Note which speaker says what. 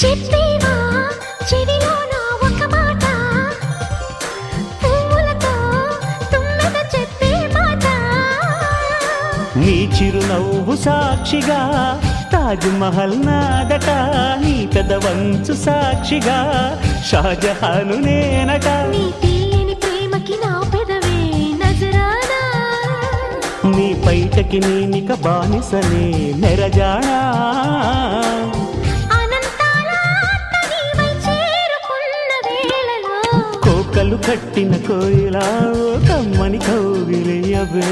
Speaker 1: చెప్పేవా చెవిలోన ఒక మాట, పువ్వులతో తుమ్మెద చెప్పే మాట.
Speaker 2: నీ చిరునవ్వు సాక్షిగా తాజ్ మహల్ నాదట, నీ పెదవంచు సాక్షిగా షాజహాను నేనట.
Speaker 1: నీ తీయని ప్రేమకి నా పెదవే నజరానా,
Speaker 2: నీ బయటకి నేనిక బానిసనే నెరజానా. కోకలు కట్టిన కోయిలా కమ్మని కౌగిలియవే.